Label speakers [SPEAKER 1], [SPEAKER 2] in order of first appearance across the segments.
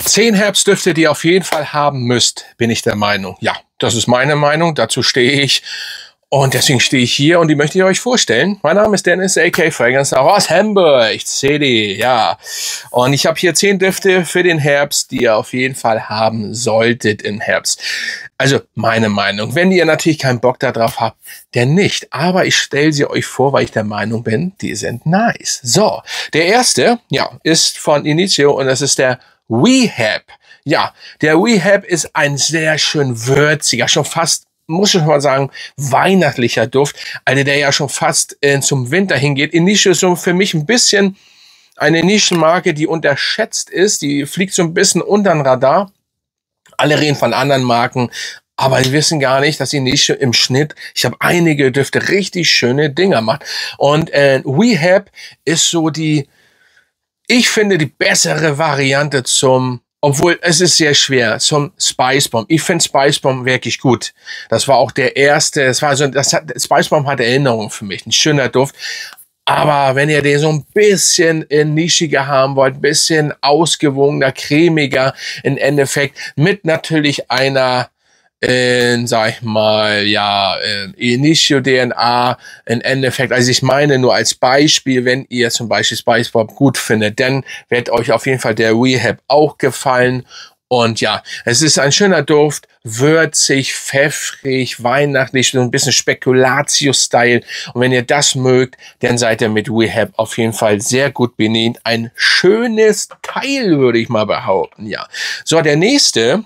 [SPEAKER 1] 10 Herbstdüfte, die ihr auf jeden Fall haben müsst, bin ich der Meinung. Ja, das ist meine Meinung, dazu stehe ich. Und deswegen stehe ich hier und die möchte ich euch vorstellen. Mein Name ist Dennis, aka Fragrance auch aus Hamburg City, ja. Und ich habe hier 10 Düfte für den Herbst, die ihr auf jeden Fall haben solltet im Herbst. Also meine Meinung. Wenn ihr natürlich keinen Bock darauf habt, dann nicht. Aber ich stelle sie euch vor, weil ich der Meinung bin, die sind nice. So, der erste, ja, ist von Initio und das ist der Rehab. Ja, der Rehab ist ein sehr schön würziger, schon fast, muss ich mal sagen, weihnachtlicher Duft, also der ja schon fast zum Winter hingeht. Initio ist so für mich ein bisschen eine Nischenmarke, die unterschätzt ist, die fliegt so ein bisschen unter den Radar. Alle reden von anderen Marken, aber die wissen gar nicht, dass Initio im Schnitt, ich habe einige Düfte, richtig schöne Dinger macht. Und Rehab ist so die, ich finde, die bessere Variante zum, obwohl es ist sehr schwer, zum Spice Bomb. Ich finde Spice Bomb wirklich gut. Das war auch der erste, Spice Bomb hat Erinnerungen für mich, ein schöner Duft. Aber wenn ihr den so ein bisschen nischiger haben wollt, ein bisschen ausgewogener, cremiger im Endeffekt, mit natürlich einer, sag ich mal, ja, Initio DNA im Endeffekt. Also ich meine nur als Beispiel, wenn ihr zum Beispiel Spice Bomb gut findet, dann wird euch auf jeden Fall der Rehab auch gefallen. Und ja, es ist ein schöner Duft, würzig, pfeffrig, weihnachtlich, so ein bisschen Speculatio-Style. Und wenn ihr das mögt, dann seid ihr mit Rehab auf jeden Fall sehr gut bedient. Ein schönes Teil, würde ich mal behaupten, ja. So, der nächste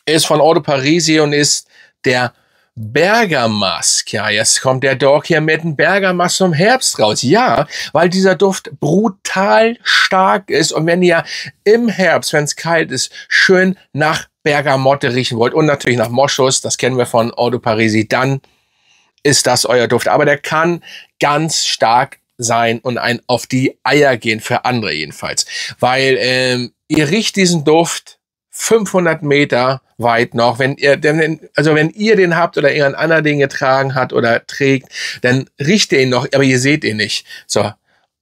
[SPEAKER 1] ist von Eau de Parisi und ist der Bergamasque. Ja, jetzt kommt der Dog hier mit dem Bergamasque zum Herbst raus. Ja, weil dieser Duft brutal stark ist und wenn ihr im Herbst, wenn es kalt ist, schön nach Bergamotte riechen wollt und natürlich nach Moschus, das kennen wir von Eau de Parisi, dann ist das euer Duft. Aber der kann ganz stark sein und ein auf die Eier gehen, für andere jedenfalls. Weil ihr riecht diesen Duft 500 Meter weit noch, wenn ihr den habt oder ihr an anderen Dinge getragen hat oder trägt, dann riecht ihr ihn noch, aber ihr seht ihn nicht. So.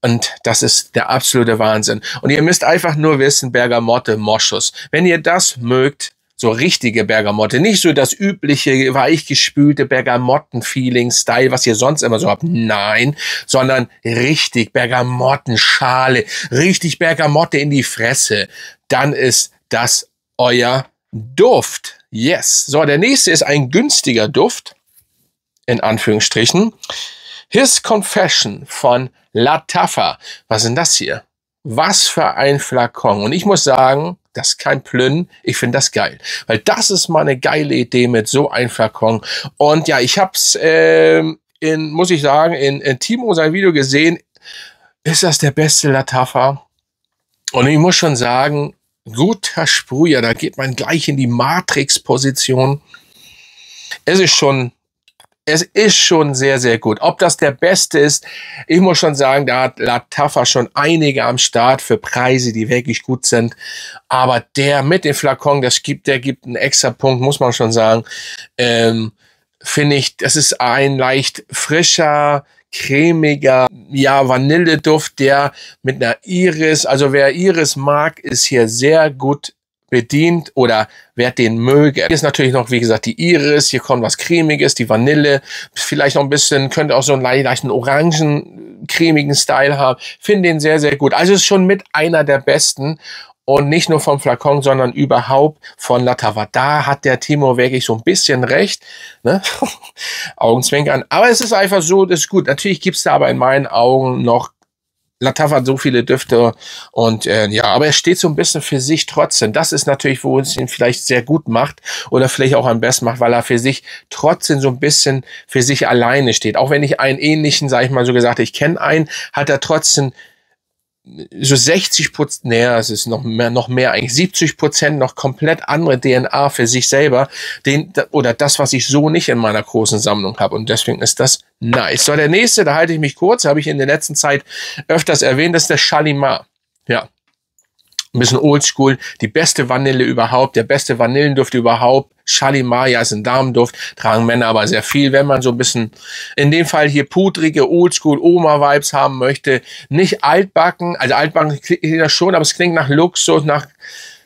[SPEAKER 1] Und das ist der absolute Wahnsinn. Und ihr müsst einfach nur wissen, Bergamotte, Moschus. Wenn ihr das mögt, so richtige Bergamotte, nicht so das übliche, weichgespülte Bergamotten-Feeling-Style, was ihr sonst immer so habt. Nein, sondern richtig Bergamottenschale, richtig Bergamotte in die Fresse. Dann ist das euer Duft. Yes. So, der nächste ist ein günstiger Duft, in Anführungsstrichen. His Confession von Lattafa. Was ist denn das hier? Was für ein Flakon. Und ich muss sagen, das ist kein Plünn. Ich finde das geil. Weil das ist mal eine geile Idee mit so einem Flakon. Und ja, ich habe es, muss ich sagen, in Timo sein Video gesehen. Ist das der beste Lattafa? Und ich muss schon sagen, guter Sprüher, da geht man gleich in die Matrix-Position. Es ist schon sehr, sehr gut. Ob das der beste ist, ich muss schon sagen, da hat Lattafa schon einige am Start für Preise, die wirklich gut sind. Aber der mit dem Flakon, der gibt einen extra Punkt, muss man schon sagen. Finde ich, das ist ein leicht frischer, cremiger, ja, Vanilleduft, der mit einer Iris, also wer Iris mag, ist hier sehr gut bedient oder wer den möge. Hier ist natürlich noch, wie gesagt, die Iris, hier kommt was Cremiges, die Vanille, vielleicht noch ein bisschen, könnte auch so einen leichten orangen, cremigen Style haben. Finde den sehr, sehr gut. Also ist schon mit einer der besten. Und nicht nur vom Flakon, sondern überhaupt von Lattafa. Da hat der Timo wirklich so ein bisschen recht. Ne? Augenzwinkern. Aber es ist einfach so, das ist gut. Natürlich gibt's da aber in meinen Augen noch, Lattafa hat so viele Düfte. Und ja, aber er steht so ein bisschen für sich trotzdem. Das ist natürlich, wo es ihn vielleicht sehr gut macht. Oder vielleicht auch am besten macht, weil er für sich trotzdem so ein bisschen für sich alleine steht. Auch wenn ich einen ähnlichen, sage ich mal so gesagt, ich kenne einen, hat er trotzdem so 60%, naja, es ist noch mehr eigentlich, 70% noch komplett andere DNA für sich selber, oder das, was ich so nicht in meiner großen Sammlung habe. Und deswegen ist das nice. So, der nächste, da halte ich mich kurz, habe ich in der letzten Zeit öfters erwähnt, das ist der Shalimar. Ja. Ein bisschen oldschool, die beste Vanille überhaupt, der beste Vanillenduft überhaupt. Shalimar, ja, ist ein Damenduft, tragen Männer aber sehr viel. Wenn man so ein bisschen, in dem Fall hier pudrige, oldschool Oma-Vibes haben möchte, nicht altbacken, also altbacken klingt das schon, aber es klingt nach Luxus, nach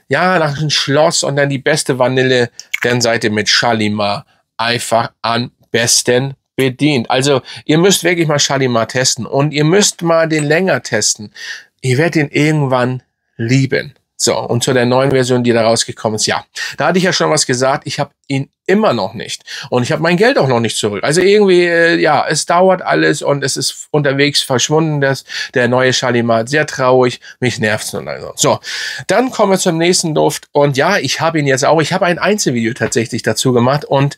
[SPEAKER 1] ja, nach einem Schloss und dann die beste Vanille, dann seid ihr mit Shalimar einfach am besten bedient. Also ihr müsst wirklich mal Shalimar testen und ihr müsst mal den länger testen. Ihr werdet ihn irgendwann lieben. So, und zu der neuen Version, die da rausgekommen ist, ja, da hatte ich ja schon was gesagt, ich habe ihn immer noch nicht und ich habe mein Geld auch noch nicht zurück. Also irgendwie, ja, es dauert alles und es ist unterwegs verschwunden, der neue Shalimar, sehr traurig, mich nervt's nun also. So, dann kommen wir zum nächsten Duft und ja, ich habe ihn jetzt auch, ich habe ein Einzelvideo tatsächlich dazu gemacht und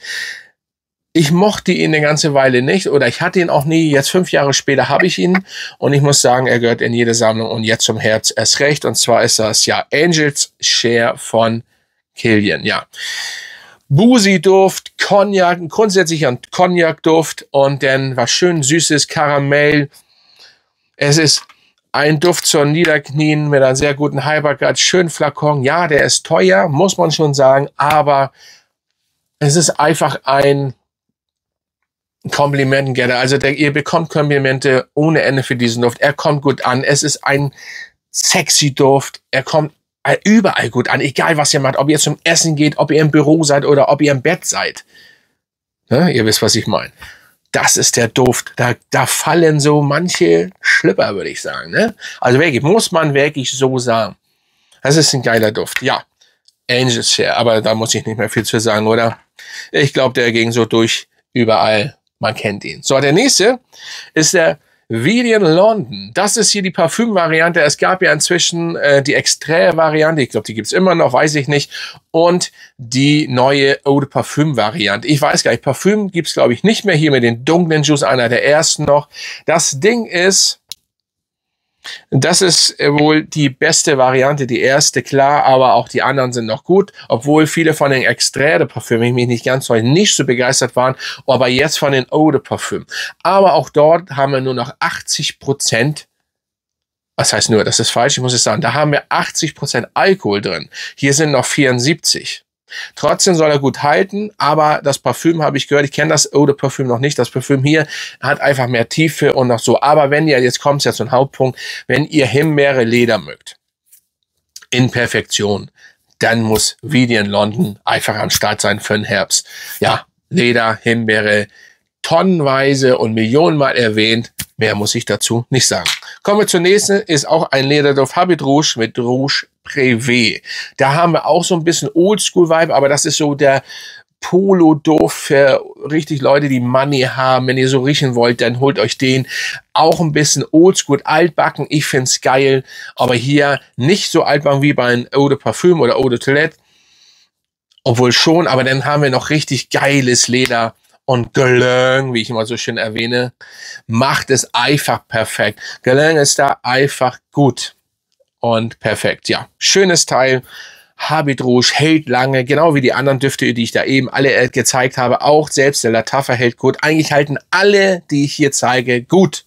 [SPEAKER 1] ich mochte ihn eine ganze Weile nicht oder ich hatte ihn auch nie. Jetzt 5 Jahre später habe ich ihn und ich muss sagen, er gehört in jede Sammlung und jetzt zum Herz erst recht. Und zwar ist das ja Angel's Share von Kilian. Ja, Busi-Duft, Cognac, grundsätzlich ein Cognac-Duft und dann was schön süßes Karamell. Es ist ein Duft zum Niederknien mit einer sehr guten Haltbarkeit, schön Flakon. Ja, der ist teuer, muss man schon sagen, aber es ist einfach ein Komplimentengetter. Also ihr bekommt Komplimente ohne Ende für diesen Duft. Er kommt gut an. Es ist ein sexy Duft. Er kommt überall gut an. Egal was ihr macht. Ob ihr zum Essen geht, ob ihr im Büro seid oder ob ihr im Bett seid. Ja, ihr wisst, was ich meine. Das ist der Duft. Da fallen so manche Schlipper, würde ich sagen. Ne? Also wirklich, muss man wirklich so sagen. Das ist ein geiler Duft. Ja, Angel's Share. Aber da muss ich nicht mehr viel zu sagen, oder? Ich glaube, der ging so durch überall. Man kennt ihn. So, der nächste ist der Vivian London. Das ist hier die Parfüm-Variante. Es gab ja inzwischen die Extrait-Variante. Ich glaube, die gibt's immer noch, weiß ich nicht. Und die neue Eau de Parfüm-Variante. Ich weiß gar nicht, Parfüm gibt's glaube ich, nicht mehr. Hier mit den dunklen Juice, einer der ersten noch. Das Ding ist, das ist wohl die beste Variante, die erste, klar, aber auch die anderen sind noch gut, obwohl viele von den Extrait de Parfüm, ich mich nicht ganz neu, nicht so begeistert waren, aber jetzt von den Eau de Parfüm. Aber auch dort haben wir nur noch 80%, was heißt nur, das ist falsch, ich muss es sagen, da haben wir 80% Alkohol drin. Hier sind noch 74. Trotzdem soll er gut halten, aber das Parfüm habe ich gehört, ich kenne das Eau de Parfüm noch nicht, das Parfüm hier hat einfach mehr Tiefe und noch so, aber wenn ihr, jetzt kommt es ja zum Hauptpunkt, wenn ihr Himbeere Leder mögt, in Perfektion, dann muss Vivian London einfach am Start sein für den Herbst. Ja, Leder, Himbeere, tonnenweise und millionenmal erwähnt, mehr muss ich dazu nicht sagen. Kommen wir zur nächsten, ist auch ein Lederduft, Habit Rouge mit Rouge Privé. Da haben wir auch so ein bisschen Oldschool-Vibe, aber das ist so der Polo-Duft für richtig Leute, die Money haben. Wenn ihr so riechen wollt, dann holt euch den. Auch ein bisschen Oldschool, altbacken. Ich find's geil, aber hier nicht so altbacken wie bei Eau de Parfüm oder Eau de Toilette. Obwohl schon, aber dann haben wir noch richtig geiles Leder. Und Guerlain, wie ich immer so schön erwähne, macht es einfach perfekt. Guerlain ist da einfach gut. Und perfekt, ja. Schönes Teil. Habit Rouge hält lange, genau wie die anderen Düfte, die ich da eben alle gezeigt habe. Auch selbst der Lattafa hält gut. Eigentlich halten alle, die ich hier zeige, gut.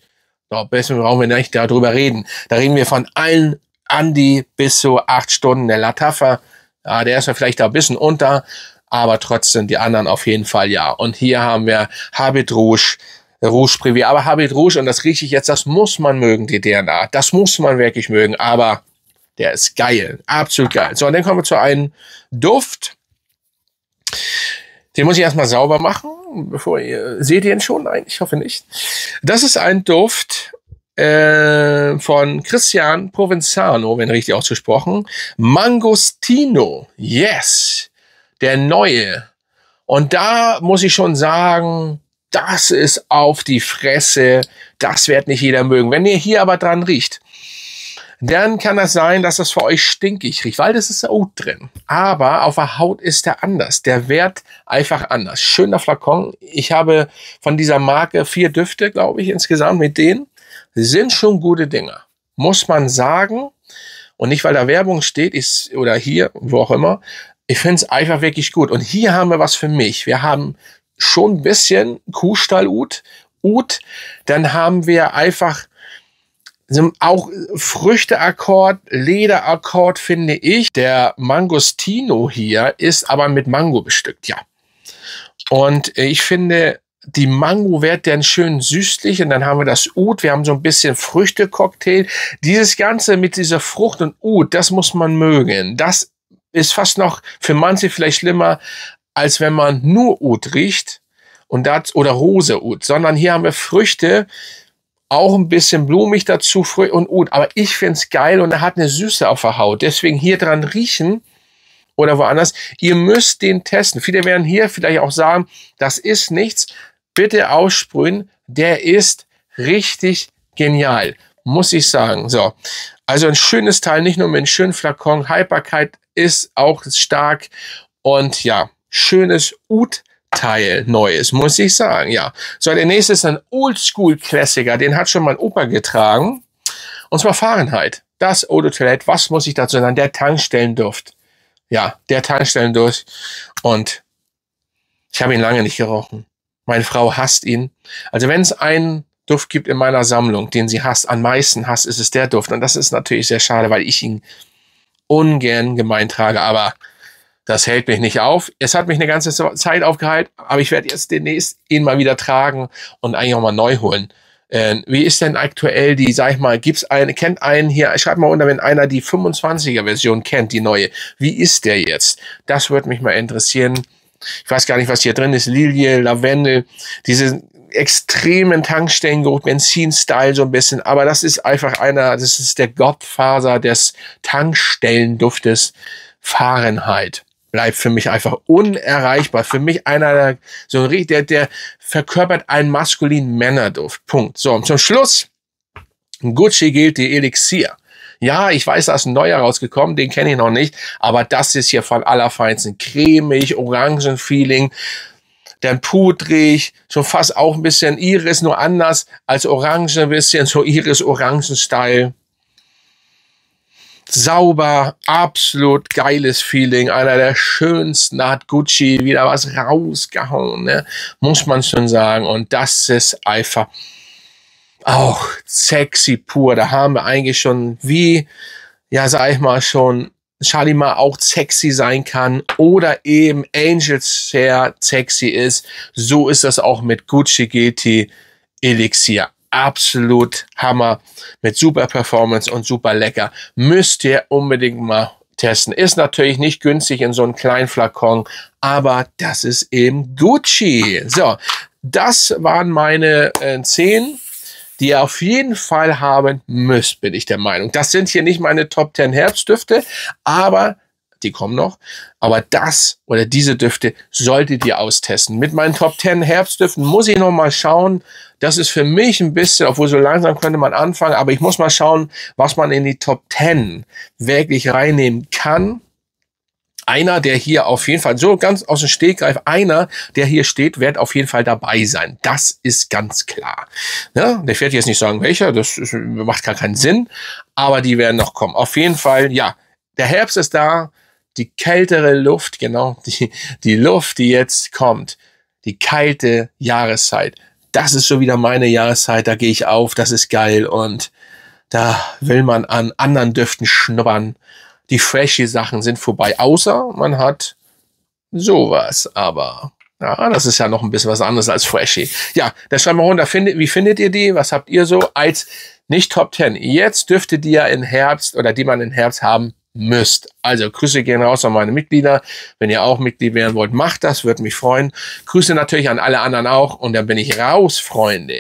[SPEAKER 1] So, besser brauchen wir nicht darüber reden. Da reden wir von allen Andi bis so 8 Stunden. Der Lattafa, ja, der ist ja vielleicht da ein bisschen unter, aber trotzdem die anderen auf jeden Fall ja. Und hier haben wir Habit Rouge, Rouge Privé, aber Habit Rouge, und das rieche ich jetzt, das muss man mögen, die DNA. Das muss man wirklich mögen, aber der ist geil, absolut geil. So, und dann kommen wir zu einem Duft. Den muss ich erstmal sauber machen, bevor ihr, seht ihr ihn schon? Nein, ich hoffe nicht. Das ist ein Duft von Christian Provenzano, wenn richtig ausgesprochen. Mangostino, yes, der neue. Und da muss ich schon sagen, das ist auf die Fresse. Das wird nicht jeder mögen. Wenn ihr hier aber dran riecht, dann kann das sein, dass das für euch stinkig riecht, weil das ist Oud drin. Aber auf der Haut ist der anders. Der wird einfach anders. Schöner Flakon. Ich habe von dieser Marke 4 Düfte, glaube ich, insgesamt mit denen. Sind schon gute Dinger. Muss man sagen. Und nicht, weil da Werbung steht, ist, oder hier, wo auch immer. Ich finde es einfach wirklich gut. Und hier haben wir was für mich. Wir haben schon ein bisschen Kuhstall-Ud. Dann haben wir einfach auch Früchteakkord, Lederakkord, finde ich. Der Mangostino hier ist aber mit Mango bestückt, ja. Und ich finde, die Mango wird dann schön süßlich und dann haben wir das Oud, wir haben so ein bisschen Früchtecocktail. Dieses Ganze mit dieser Frucht und Oud, das muss man mögen. Das ist fast noch für manche vielleicht schlimmer, als wenn man nur Oud riecht und das, oder Rose Oud, sondern hier haben wir Früchte, auch ein bisschen blumig dazu, Früchte und Oud. Aber ich finde es geil und er hat eine Süße auf der Haut. Deswegen hier dran riechen oder woanders. Ihr müsst den testen. Viele werden hier vielleicht auch sagen, das ist nichts. Bitte aussprühen. Der ist richtig genial, muss ich sagen. So, also ein schönes Teil, nicht nur mit einem schönen Flakon. Haltbarkeit ist auch stark und ja, schönes Oud-Teil, neues, muss ich sagen, ja. So, der nächste ist ein Oldschool-Klassiker, den hat schon mein Opa getragen, und zwar Fahrenheit. Das Eau de Toilette, was muss ich dazu sagen? Der Tankstellenduft. Ja, der Tankstellenduft. Und ich habe ihn lange nicht gerochen. Meine Frau hasst ihn. Also wenn es einen Duft gibt in meiner Sammlung, den sie hasst, am meisten hasst, ist es der Duft. Und das ist natürlich sehr schade, weil ich ihn ungern gemein trage. Aber das hält mich nicht auf. Es hat mich eine ganze Zeit aufgehalten, aber ich werde jetzt demnächst ihn mal wieder tragen und eigentlich auch mal neu holen. Wie ist denn aktuell die, sag ich mal, gibt's eine, kennt einen hier, schreibt mal unter, wenn einer die 25er Version kennt, die neue. Wie ist der jetzt? Das würde mich mal interessieren. Ich weiß gar nicht, was hier drin ist. Lilie, Lavendel, diese extremen Tankstellengeruch, Benzin-Style so ein bisschen. Aber das ist einfach das ist der Gottfaser des Tankstellenduftes. Fahrenheit. Bleibt für mich einfach unerreichbar. Für mich einer, der verkörpert einen maskulinen Männerduft. Punkt. So, und zum Schluss Gucci Guilty Elixir. Ja, ich weiß, da ist ein neuer rausgekommen, den kenne ich noch nicht, aber das ist hier von allerfeinsten. Cremig, Orangen-Feeling, dann pudrig, schon fast auch ein bisschen Iris, nur anders als Orange, ein bisschen so Iris-Orangen-Style. Sauber, absolut geiles Feeling, einer der schönsten, hat Gucci wieder was rausgehauen, ne? Muss man schon sagen. Und das ist einfach auch sexy pur. Da haben wir eigentlich schon, wie, ja, sag ich mal, schon Shalimar auch sexy sein kann oder eben Angels sehr sexy ist. So ist das auch mit Gucci GT Elixir. Absolut Hammer, mit super Performance und super lecker. Müsst ihr unbedingt mal testen. Ist natürlich nicht günstig in so einem kleinen Flakon, aber das ist eben Gucci. So, das waren meine 10, die ihr auf jeden Fall haben müsst, bin ich der Meinung. Das sind hier nicht meine Top 10 Herbstdüfte, aber die kommen noch. Aber das oder diese Düfte solltet ihr austesten. Mit meinen Top 10 Herbstdüften muss ich noch mal schauen. Das ist für mich ein bisschen, obwohl so langsam könnte man anfangen, aber ich muss mal schauen, was man in die Top 10 wirklich reinnehmen kann. Einer, der hier auf jeden Fall, so ganz aus dem Stegreif, einer, der hier steht, wird auf jeden Fall dabei sein. Das ist ganz klar. Ja, der wird jetzt nicht sagen, welcher, macht gar keinen Sinn, aber die werden noch kommen. Auf jeden Fall, ja, der Herbst ist da, die kältere Luft, genau, die Luft, die jetzt kommt, die kalte Jahreszeit. Das ist so wieder meine Jahreszeit, da gehe ich auf, das ist geil und da will man an anderen Düften schnuppern. Die freshy Sachen sind vorbei, außer man hat sowas, aber ja, das ist ja noch ein bisschen was anderes als freshy. Ja, da schreiben wir runter, wie findet ihr die? Was habt ihr so als nicht Top 10? Jetzt dürftet ihr in Herbst oder die man in Herbst haben müsst. Also Grüße gehen raus an meine Mitglieder. Wenn ihr auch Mitglied werden wollt, macht das, würde mich freuen. Grüße natürlich an alle anderen auch und dann bin ich raus, Freunde.